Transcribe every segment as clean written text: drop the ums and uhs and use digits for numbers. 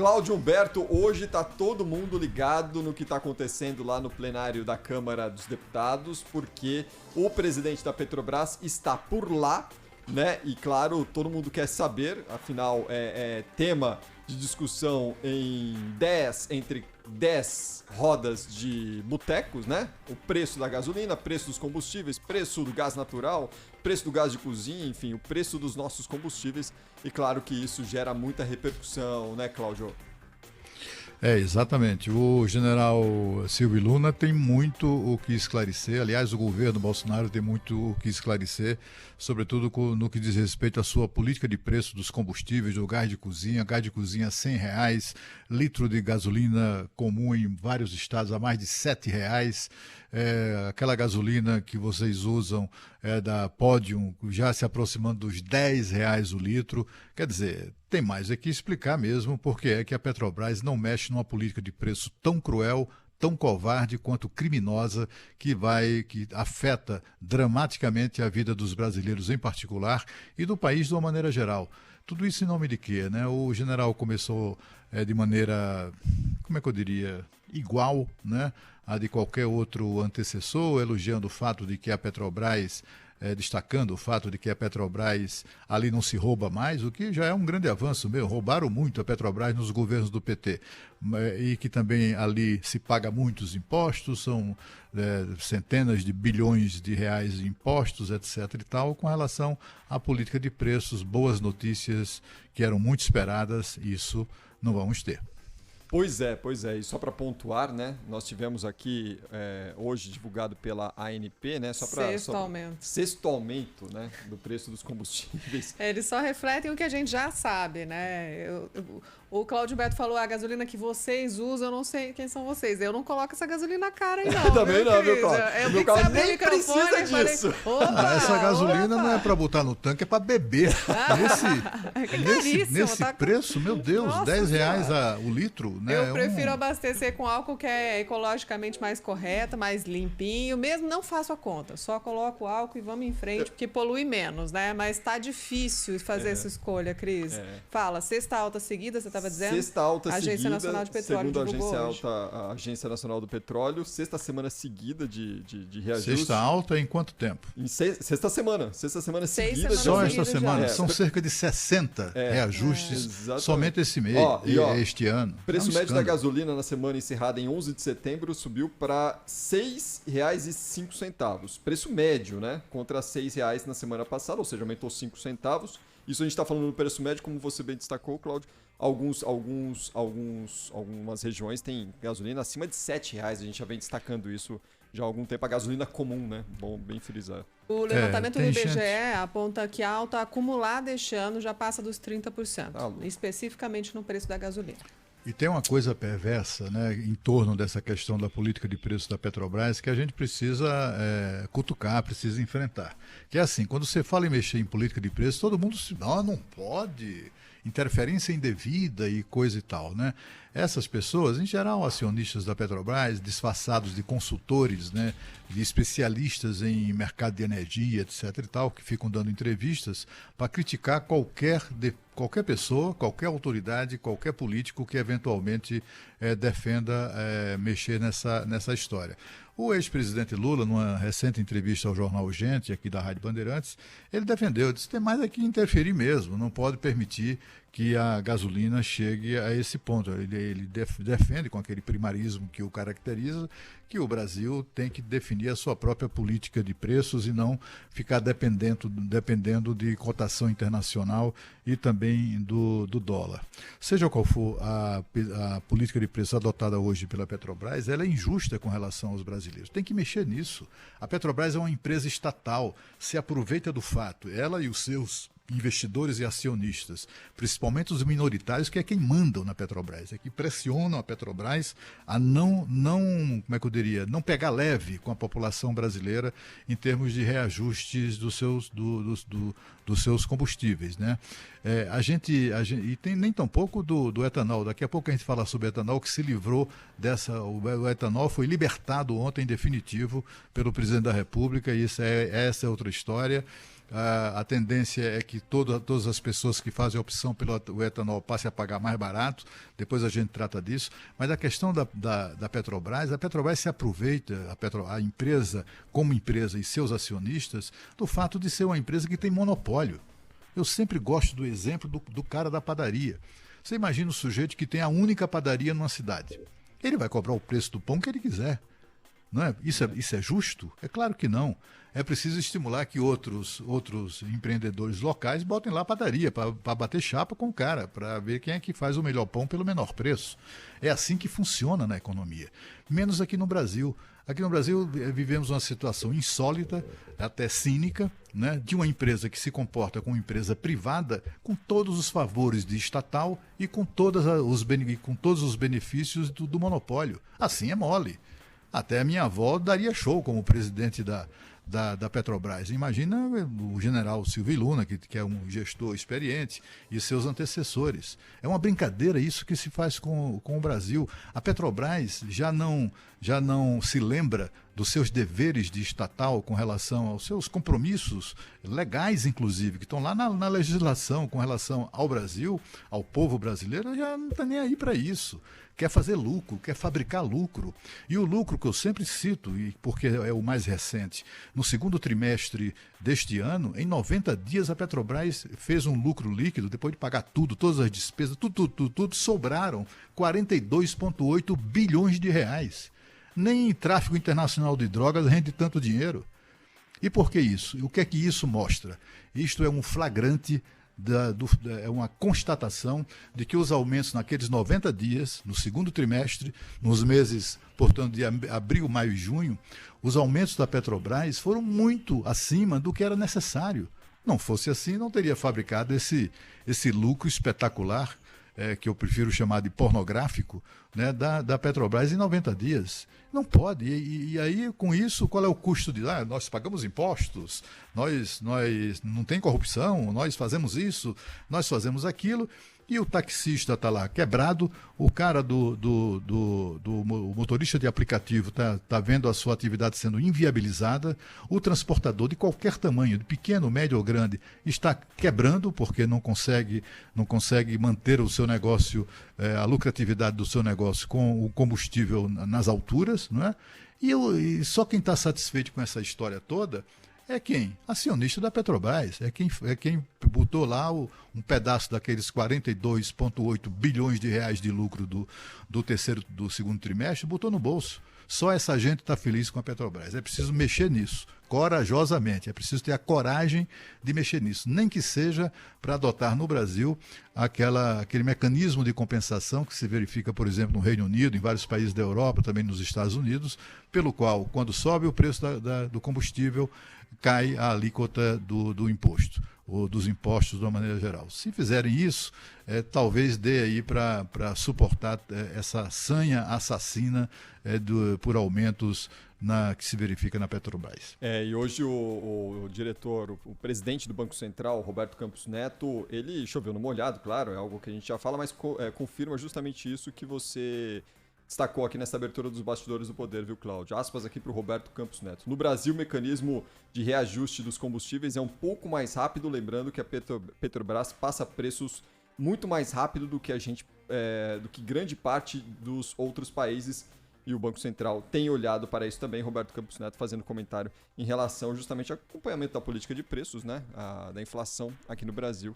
Cláudio Humberto, hoje está todo mundo ligado no que está acontecendo lá no plenário da Câmara dos Deputados, porque o presidente da Petrobras está por lá, né? E claro, todo mundo quer saber, afinal é tema de discussão entre 10 rodas de botecos, né? O preço da gasolina, preço dos combustíveis, preço do gás natural, preço do gás de cozinha, enfim, o preço dos nossos combustíveis. E claro que isso gera muita repercussão, né, Cláudio? Exatamente. O general Silvio Luna tem muito o que esclarecer. Aliás, o governo Bolsonaro tem muito o que esclarecer, sobretudo no que diz respeito à sua política de preço dos combustíveis, do gás de cozinha R$100, litro de gasolina comum em vários estados a mais de R$7. Aquela gasolina que vocês usam da Podium já se aproximando dos R$10 o litro. Quer dizer, tem mais que explicar mesmo porque é que a Petrobras não mexe numa política de preço tão cruel, tão covarde quanto criminosa, que afeta dramaticamente a vida dos brasileiros em particular e do país de uma maneira geral. Tudo isso em nome de quê, né? O general começou de maneira, como é que eu diria, igual, né, a de qualquer outro antecessor, elogiando o fato de que a Petrobras, destacando o fato de que a Petrobras ali não se rouba mais, o que já é um grande avanço mesmo. Roubaram muito a Petrobras nos governos do PT, e que também ali se paga muitos impostos, são centenas de bilhões de reais de impostos, etc. e tal, com relação à política de preços. Boas notícias que eram muito esperadas, isso não vamos ter. Pois é. E só para pontuar, né? Nós tivemos aqui hoje divulgado pela ANP, né? Sexto aumento, né? Do preço dos combustíveis. Eles só refletem o que a gente já sabe, né? O Cláudio Beto falou, a gasolina que vocês usam, eu não sei quem são vocês. Eu não coloco essa gasolina cara aí, não. Também não, meu Cláudio. Eu meu carro nem precisa disso. Essa gasolina não é para botar no tanque, é para beber. Nesse preço, meu Deus, nossa, R$10 o litro. Né? Eu prefiro abastecer com álcool que é ecologicamente mais correto, mais limpinho. Mesmo não faço a conta, só coloco o álcool e vamos em frente, porque polui menos, né? Mas tá difícil fazer essa escolha, Cris. Fala, sexta alta seguida, você estava dizendo? Sexta alta Agência seguida, Nacional de Petróleo segundo a Agência Nacional do Petróleo, sexta semana seguida de reajuste. Sexta alta em quanto tempo? Sexta semana seguida. Só esta semana, são cerca de 60 reajustes somente esse mês, este ano. Preço médio da gasolina na semana encerrada em 11 de setembro subiu para R$ 6,05. Preço médio, né? Contra R$ 6,00 na semana passada, ou seja, aumentou 5 centavos. Isso a gente está falando do preço médio, como você bem destacou, Cláudio. Algumas regiões têm gasolina acima de R$ 7,00. A gente já vem destacando isso já há algum tempo. A gasolina comum, né? Bom, bem frisar. O levantamento do IBGE aponta que a alta acumulada este ano já passa dos 30%, especificamente no preço da gasolina. E tem uma coisa perversa, né, em torno dessa questão da política de preço da Petrobras que a gente precisa cutucar, precisa enfrentar. Que é assim, quando você fala em mexer em política de preço, todo mundo se não pode, interferência indevida e coisa e tal, né? Essas pessoas, em geral, acionistas da Petrobras, disfarçados de consultores, né, de especialistas em mercado de energia, etc. e tal, que ficam dando entrevistas para criticar qualquer pessoa, qualquer autoridade, qualquer político que eventualmente defenda mexer nessa história. O ex-presidente Lula, numa recente entrevista ao jornal Gente, aqui da Rádio Bandeirantes, ele defendeu, disse que tem mais aqui interferir mesmo, não pode permitir que a gasolina chegue a esse ponto. Ele defende, com aquele primarismo que o caracteriza, que o Brasil tem que definir a sua própria política de preços e não ficar dependendo de cotação internacional e também do dólar. Seja qual for a política de preços adotada hoje pela Petrobras, ela é injusta com relação aos brasileiros. Tem que mexer nisso. A Petrobras é uma empresa estatal, se aproveita do fato, ela e os seus investidores e acionistas, principalmente os minoritários, que é quem mandam na Petrobras, é que pressionam a Petrobras a não pegar leve com a população brasileira em termos de reajustes dos seus combustíveis, né? E tem nem tão pouco do etanol. Daqui a pouco a gente fala sobre etanol, que se livrou o etanol foi libertado ontem, em definitivo, pelo presidente da República, e essa é outra história. a tendência é que todas as pessoas que fazem a opção pelo etanol passem a pagar mais barato, depois a gente trata disso. Mas a questão da Petrobras, a Petrobras se aproveita, a empresa como empresa e seus acionistas, do fato de ser uma empresa que tem monopólio. Eu sempre gosto do exemplo do cara da padaria. Você imagina um sujeito que tem a única padaria numa cidade. Ele vai cobrar o preço do pão que ele quiser. Não é? Isso é justo? É claro que não. É preciso estimular que outros empreendedores locais botem lá a padaria para bater chapa com o cara, para ver quem é que faz o melhor pão pelo menor preço. É assim que funciona na economia. Menos aqui no Brasil. Aqui no Brasil vivemos uma situação insólita, até cínica, né, de uma empresa que se comporta como empresa privada com todos os favores de estatal e com todos os benefícios do monopólio. Assim é mole. Até a minha avó daria show como presidente da Petrobras. Imagina o general Silvio Luna, que é um gestor experiente, e seus antecessores. É uma brincadeira isso que se faz com o Brasil. A Petrobras já não se lembra dos seus deveres de estatal com relação aos seus compromissos legais, inclusive, que estão lá na legislação com relação ao Brasil, ao povo brasileiro, já não está nem aí para isso. Quer fazer lucro, quer fabricar lucro. E o lucro que eu sempre cito, porque é o mais recente, no segundo trimestre deste ano, em 90 dias a Petrobras fez um lucro líquido, depois de pagar tudo, todas as despesas, tudo, sobraram 42,8 bilhões de reais. Nem em tráfico internacional de drogas rende tanto dinheiro. E por que isso? E o que é que isso mostra? Isto é um flagrante, é uma constatação de que os aumentos naqueles 90 dias, no segundo trimestre, nos meses, portanto, de abril, maio e junho, os aumentos da Petrobras foram muito acima do que era necessário. Não fosse assim, não teria fabricado esse lucro espetacular, que eu prefiro chamar de pornográfico, né, da Petrobras em 90 dias. Não pode. E aí, com isso, qual é o custo de... nós pagamos impostos, nós não tem corrupção, nós fazemos isso, nós fazemos aquilo, e o taxista está lá quebrado, o cara o motorista de aplicativo está vendo a sua atividade sendo inviabilizada, o transportador de qualquer tamanho, de pequeno, médio ou grande, está quebrando porque não consegue manter o seu negócio, a lucratividade do seu negócio com o combustível nas alturas, não é? E só quem está satisfeito com essa história toda é quem? Acionista da Petrobras. É quem botou lá um pedaço daqueles 42,8 bilhões de reais de lucro do segundo trimestre, botou no bolso. Só essa gente está feliz com a Petrobras. É preciso mexer nisso, corajosamente. É preciso ter a coragem de mexer nisso. Nem que seja para adotar no Brasil aquele mecanismo de compensação que se verifica, por exemplo, no Reino Unido, em vários países da Europa, também nos Estados Unidos, pelo qual, quando sobe o preço do combustível, cai a alíquota do imposto, ou dos impostos de uma maneira geral. Se fizerem isso, talvez dê aí para suportar essa sanha assassina por aumentos que se verifica na Petrobras. E hoje o diretor, o presidente do Banco Central, Roberto Campos Neto, ele choveu no molhado, claro, é algo que a gente já fala, mas confirma justamente isso que você destacou aqui nessa abertura dos bastidores do poder, viu, Cláudio? Aspas aqui para o Roberto Campos Neto. No Brasil, o mecanismo de reajuste dos combustíveis é um pouco mais rápido, lembrando que a Petrobras passa preços muito mais rápido do que do que grande parte dos outros países, e o Banco Central tem olhado para isso também. Roberto Campos Neto fazendo comentário em relação justamente ao acompanhamento da política de preços, né, da inflação aqui no Brasil.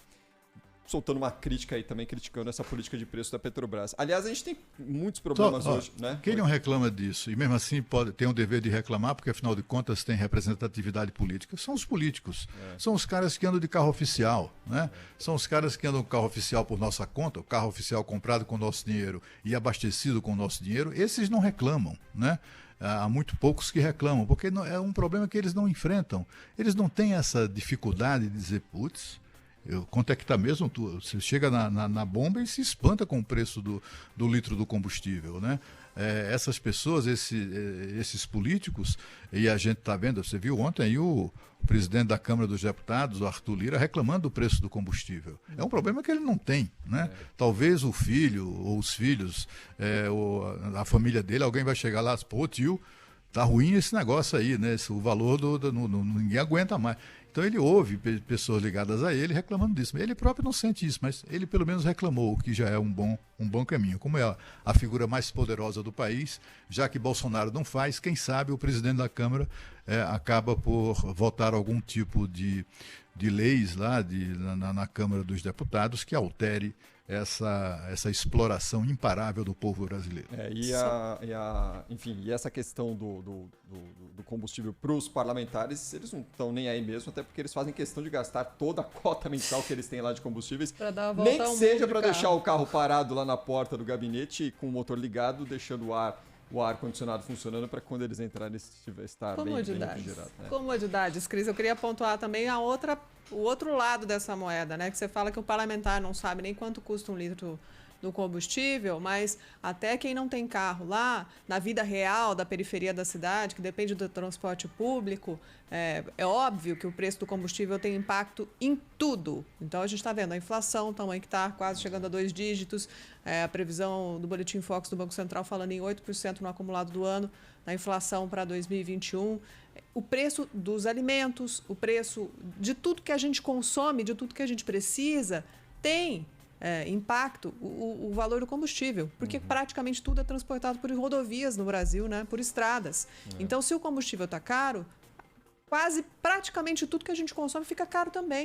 Soltando uma crítica aí também, criticando essa política de preço da Petrobras. Aliás, a gente tem muitos problemas hoje, né? Quem não reclama disso, e mesmo assim tem o dever de reclamar, porque afinal de contas tem representatividade política, são os políticos. São os caras que andam de carro oficial, né? São os caras que andam de carro oficial por nossa conta, o carro oficial comprado com o nosso dinheiro e abastecido com o nosso dinheiro, esses não reclamam, né? Há muito poucos que reclamam, porque é um problema que eles não enfrentam. Eles não têm essa dificuldade de dizer, putz, quanto é que está mesmo? Você chega na bomba e se espanta com o preço do litro do combustível, né? Essas pessoas, esses políticos, e a gente está vendo, você viu ontem aí o presidente da Câmara dos Deputados, o Arthur Lira, reclamando do preço do combustível. É um problema que ele não tem, né? Talvez o filho ou os filhos, ou a família dele, alguém vai chegar lá, pô, tio, tá ruim esse negócio aí, né? O valor ninguém aguenta mais. Então ele ouve pessoas ligadas a ele reclamando disso. Ele próprio não sente isso, mas ele pelo menos reclamou, o que já é um bom caminho. Como é a figura mais poderosa do país, já que Bolsonaro não faz, quem sabe o presidente da Câmara acaba por votar algum tipo de leis lá na Câmara dos Deputados que altere essa exploração imparável do povo brasileiro. Enfim, e essa questão do combustível para os parlamentares, eles não estão nem aí mesmo, até porque eles fazem questão de gastar toda a cota mensal que eles têm lá de combustíveis, nem que seja para deixar o carro parado lá na porta do gabinete com o motor ligado, deixando o ar-condicionado funcionando para quando eles entrarem estar bem refrigerado. Né? Comodidades, Cris. Eu queria pontuar também o outro lado dessa moeda, né? Que você fala que o parlamentar não sabe nem quanto custa um litro do combustível, mas até quem não tem carro lá, na vida real da periferia da cidade, que depende do transporte público, é óbvio que o preço do combustível tem impacto em tudo. Então a gente está vendo a inflação, o tamanho que está quase chegando a 2 dígitos, a previsão do Boletim Focus do Banco Central falando em 8% no acumulado do ano, na inflação para 2021. O preço dos alimentos, o preço de tudo que a gente consome, de tudo que a gente precisa, tem impacto o valor do combustível, porque praticamente tudo é transportado por rodovias no Brasil, né? Por estradas. Então, se o combustível está caro, praticamente tudo que a gente consome fica caro também.